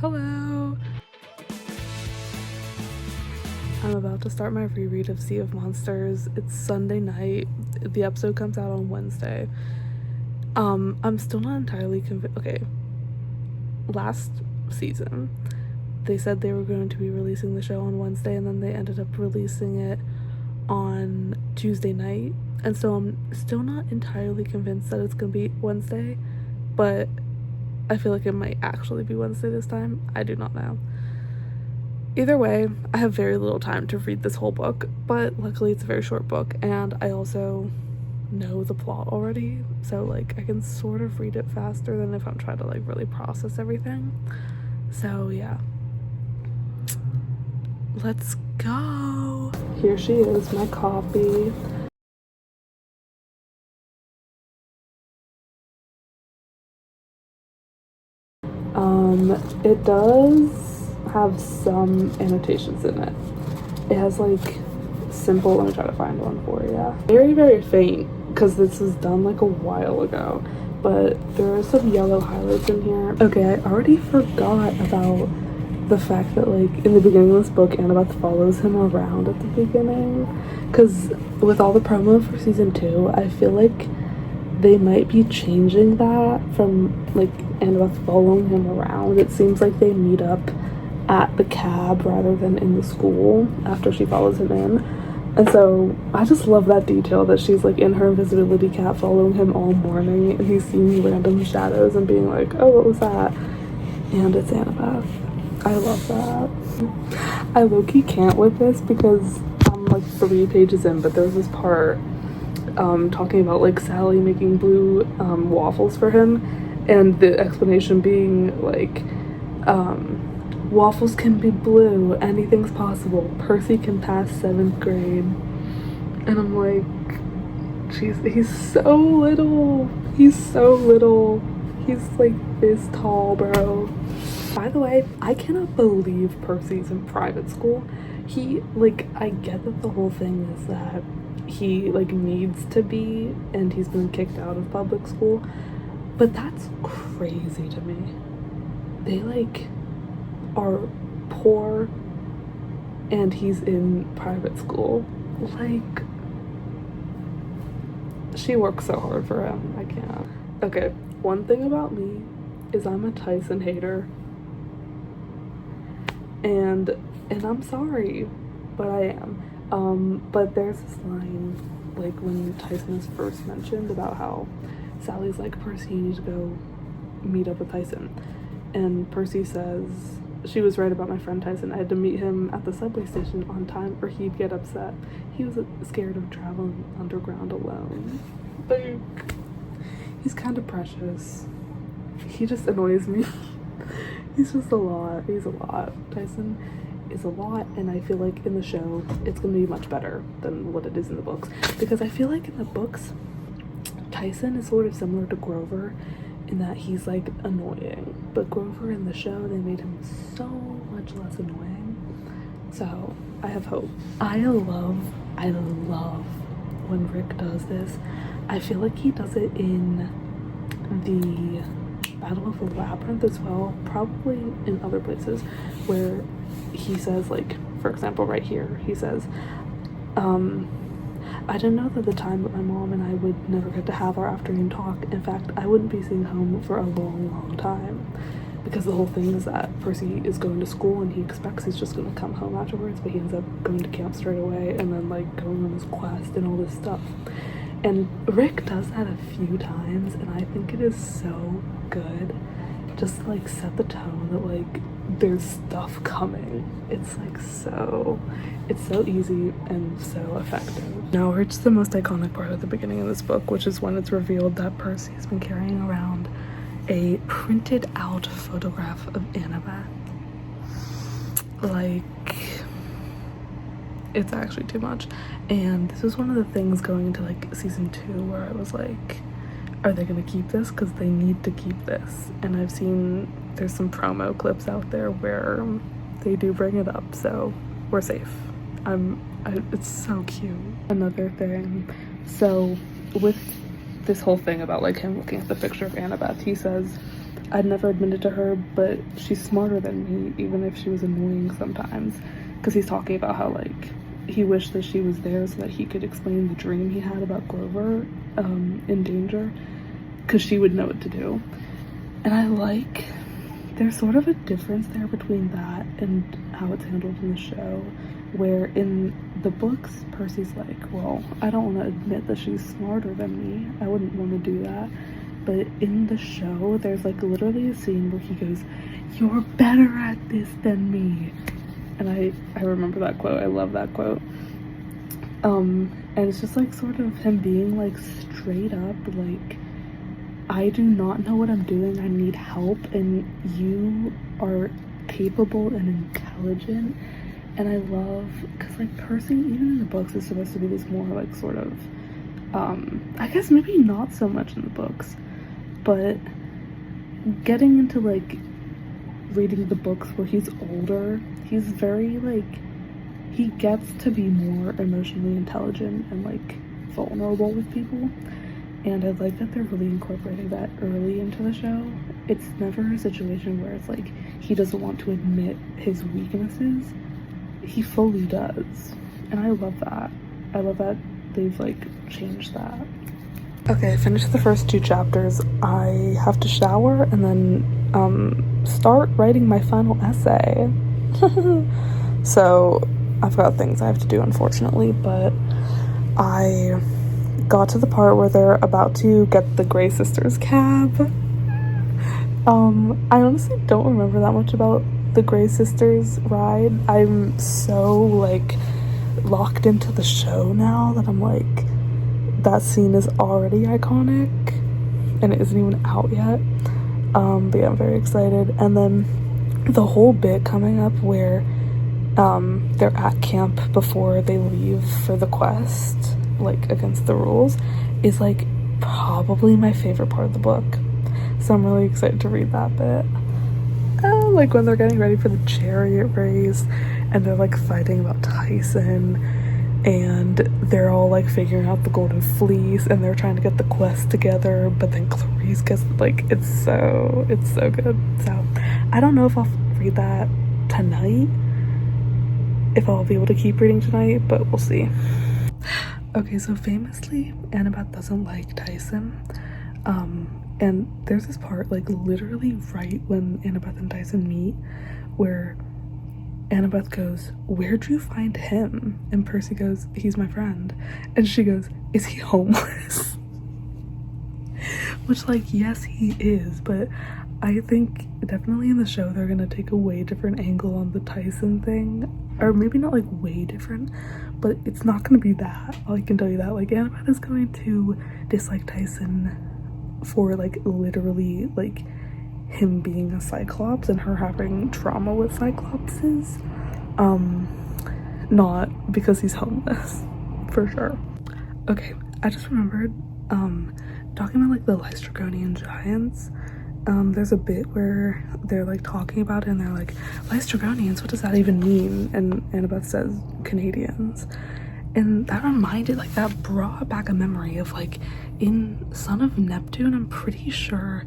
Hello! I'm about to start my reread of Sea of Monsters. It's Sunday night. The episode comes out on Wednesday. I'm still not entirely convinced. Okay, last season, they said they were going to be releasing the show on Wednesday, and then they ended up releasing it on Tuesday night. And so I'm still not entirely convinced that it's going to be Wednesday, but I feel like it might actually be Wednesday this time. I do not know. Either way, I have very little time to read this whole book, but luckily it's a very short book, and I also know the plot already, so like I can sort of read it faster than if I'm trying to like really process everything. So yeah, let's go. Here she is, my copy. It does have some annotations in it. It has like simple, let me try to find one for you. Very faint, because this was done like a while ago, but there are some yellow highlights in here. Okay, I already forgot about the fact that like in the beginning of this book, Annabeth follows him around at the beginning, because with all the promo for season 2, I feel like they might be changing that from like Annabeth following him around. It seems like they meet up at the cab rather than in the school after she follows him in. And so I just love that detail that she's like in her invisibility cap following him all morning, and he's seeing random shadows and being like, oh, what was that? And it's Annabeth. I love that. I low-key can't with this because I'm like 3 pages in, but there's this part talking about like Sally making blue waffles for him, and the explanation being like waffles can be blue, anything's possible, Percy can pass 7th grade. And I'm like, jeez, he's so little, he's like this tall, bro. By the way, I cannot believe Percy's in private school. He, like, I get that the whole thing is that he like needs to be, and he's been kicked out of public school, but that's crazy to me. They like are poor and he's in private school. Like, she works so hard for him. I can't. Okay, one thing about me is I'm a Tyson hater, and I'm sorry, but I am. But there's this line, like when Tyson is first mentioned, about how Sally's like, Percy, you need to go meet up with Tyson. And Percy says, she was right about my friend Tyson. I had to meet him at the subway station on time or he'd get upset. He was scared of traveling underground alone. Like, he's kind of precious. He just annoys me. He's just a lot. He's a lot. Tyson is a lot, and I feel like in the show it's going to be much better than what it is in the books, because I feel like in the books Tyson is sort of similar to Grover in that he's like annoying, but Grover in the show, they made him so much less annoying. So I have hope. I love when Rick does this. I feel like he does it in the Battle of the Labyrinth as well, probably in other places, where he says, like, for example, right here, he says, I didn't know that the time that my mom and I would never get to have our afternoon talk. In fact, I wouldn't be seeing home for a long time. Because the whole thing is that Percy is going to school and he expects he's just going to come home afterwards, but he ends up going to camp straight away and then like going on his quest and all this stuff. And Rick does that a few times, and I think it is so good, just to like set the tone that like there's stuff coming. It's like it's so easy and so effective. Now we're to the most iconic part of the beginning of this book, which is when it's revealed that Percy has been carrying around a printed out photograph of Annabeth. Like, it's actually too much. And this was one of the things going into like season 2 where I was like, are they gonna keep this? Because they need to keep this. And I've seen there's some promo clips out there where they do bring it up, so we're safe. It's so cute. Another thing, so with this whole thing about like him looking at the picture of Annabeth, he says I'd never admitted to her, but she's smarter than me, even if she was annoying sometimes. Because he's talking about how, like, he wished that she was there so that he could explain the dream he had about Grover in danger, because she would know what to do. And I like, there's sort of a difference there between that and how it's handled in the show, where in the books, Percy's like, well, I don't want to admit that she's smarter than me. I wouldn't want to do that. But in the show, there's like literally a scene where he goes, "You're better at this than me." And I remember that quote. I love that quote. And it's just like sort of him being like straight up like, I do not know what I'm doing. I need help, and you are capable and intelligent. And I love, because like Percy, even in the books, is supposed to be this more like sort of, I guess maybe not so much in the books, but getting into like reading the books where he's older, he's very like, he gets to be more emotionally intelligent and like vulnerable with people. And I like that they're really incorporating that early into the show. It's never a situation where it's like he doesn't want to admit his weaknesses. He fully does. And I love that. I love that they've like changed that. Okay, I finished the first 2 chapters. I have to shower and then start writing my final essay. So I've got things I have to do, unfortunately, but I got to the part where they're about to get the Grey Sisters cab. I honestly don't remember that much about the Grey Sisters ride. I'm so like locked into the show now that I'm like, that scene is already iconic and it isn't even out yet. But yeah, I'm very excited. And then the whole bit coming up where they're at camp before they leave for the quest, like against the rules, is like probably my favorite part of the book. So I'm really excited to read that bit. Like when they're getting ready for the chariot race and they're like fighting about Tyson and they're all like figuring out the golden fleece and they're trying to get the quest together, but then Clarice gets like, it's so good. So I don't know if I'll read that tonight, if I'll be able to keep reading tonight, but we'll see. Okay, so famously, Annabeth doesn't like Tyson. And there's this part, like literally right when Annabeth and Tyson meet, where Annabeth goes, "Where'd you find him?" And Percy goes, "He's my friend." And she goes, "Is he homeless?" Which, like, yes, he is, but I think definitely in the show they're gonna take a way different angle on the Tyson thing. Or maybe not like way different, but it's not gonna be that. I can tell you that. Like, Annabeth is going to dislike Tyson for like literally like him being a Cyclops and her having trauma with Cyclopses, not because he's homeless, for sure. Okay, I just remembered talking about like the Lystragonian giants. There's a bit where they're like talking about it and they're like, "Lystragonians, what does that even mean?" And Annabeth says Canadians. And that reminded, like, that brought back a memory of, like, in Son of Neptune, I'm pretty sure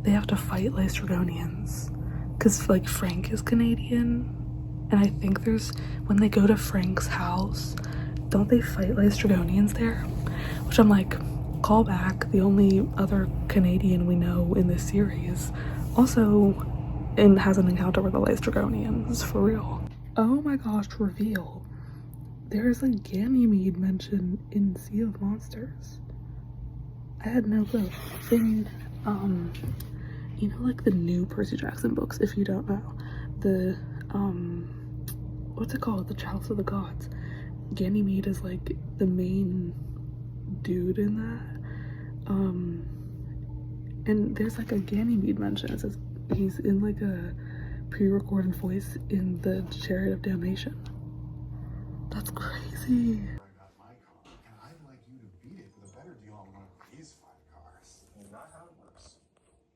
they have to fight Lystragonians. Because, like, Frank is Canadian. And I think there's, when they go to Frank's house, don't they fight Lystragonians there? Which I'm like, call back, the only other Canadian we know in this series. Also, and has an encounter with the Lystragonians, for real. Oh my gosh, reveal. There's a Ganymede mentioned in Sea of Monsters. I had no clue. In, you know, like the new Percy Jackson books, if you don't know, the, what's it called? The Chalice of the Gods. Ganymede is like the main dude in that. And there's like a Ganymede mention. It says he's in like a pre-recorded voice in the Chariot of Damnation. That's crazy. I got my car, and I'd like you to beat it with a better deal on one of these 5 cars. Not how it works.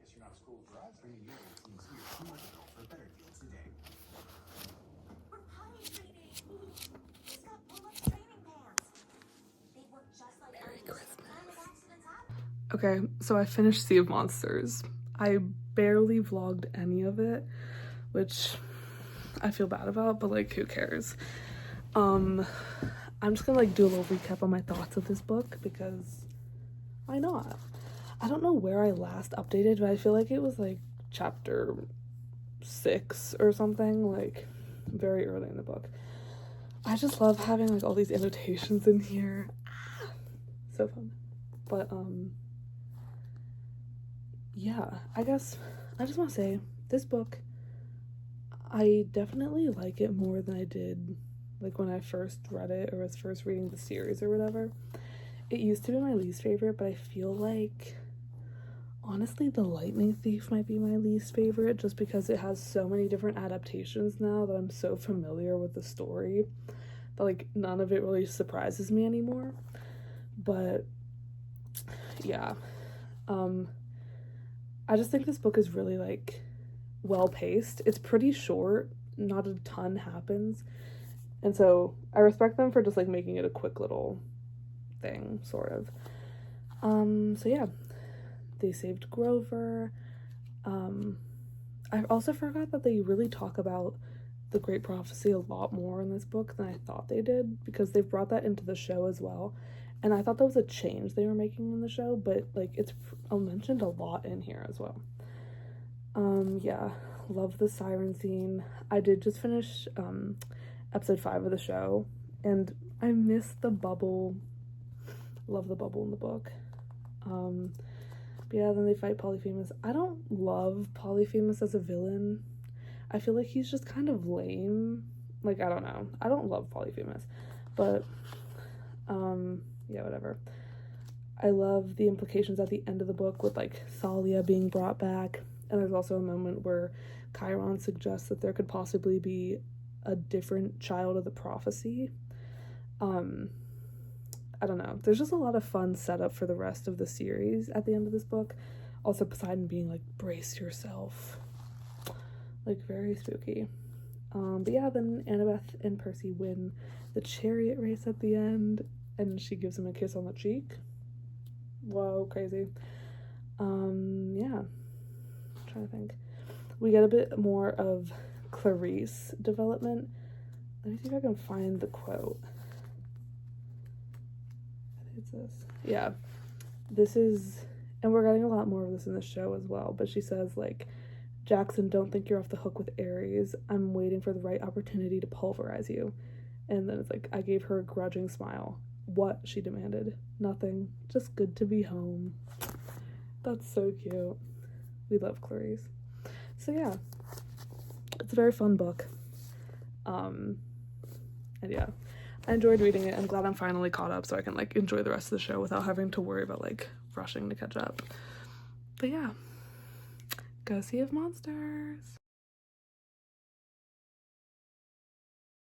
Guess you're not as cool as Rod. Bring your teams here 2 months ago for a better deal today. We're potty training. He's got pull-up training pants. They work just like Merry ours. Christmas. And if accidents happen. Okay, so I finished Sea of Monsters. I barely vlogged any of it, which I feel bad about, but like who cares. I'm just gonna like do a little recap on my thoughts of this book because why not? I don't know where I last updated, but I feel like it was like chapter 6 or something, like very early in the book. I just love having like all these annotations in here. So fun. But yeah, I guess I just want to say this book, I definitely like it more than I did like when I first read it or was first reading the series or whatever. It used to be my least favorite, but I feel like honestly The Lightning Thief might be my least favorite just because it has so many different adaptations now that I'm so familiar with the story that like none of it really surprises me anymore. But yeah, I just think this book is really like well paced. It's pretty short, not a ton happens, and so I respect them for just like making it a quick little thing, sort of. So yeah, they saved Grover. I also forgot that they really talk about the Great Prophecy a lot more in this book than I thought they did, because they've brought that into the show as well, and I thought that was a change they were making in the show, but like it's mentioned a lot in here as well. Yeah, love the siren scene. I did just finish episode 5 of the show, and I miss the bubble. Love the bubble in the book. But yeah, then they fight Polyphemus. I don't love Polyphemus as a villain. I feel like he's just kind of lame. Like, I don't know. I don't love Polyphemus. But, yeah, whatever. I love the implications at the end of the book with, like, Thalia being brought back. And there's also a moment where Chiron suggests that there could possibly be a different child of the prophecy. I don't know. There's just a lot of fun setup for the rest of the series at the end of this book. Also, Poseidon being like, brace yourself. Like, very spooky. But yeah, then Annabeth and Percy win the chariot race at the end, and she gives him a kiss on the cheek. Whoa, crazy. Yeah. I'm trying to think. We get a bit more of Clarice development. Let me see if I can find the quote. It's this. Yeah, this is, and we're getting a lot more of this in the show as well, but she says like, Jackson, don't think you're off the hook with Ares. I'm waiting for the right opportunity to pulverize you. And then it's like, I gave her a grudging smile. What? She demanded. Nothing. Just good to be home. That's so cute. We love Clarice. So yeah, it's a very fun book. And yeah, I enjoyed reading it. I'm glad I'm finally caught up so I can like enjoy the rest of the show without having to worry about like rushing to catch up. But yeah, go see if monsters.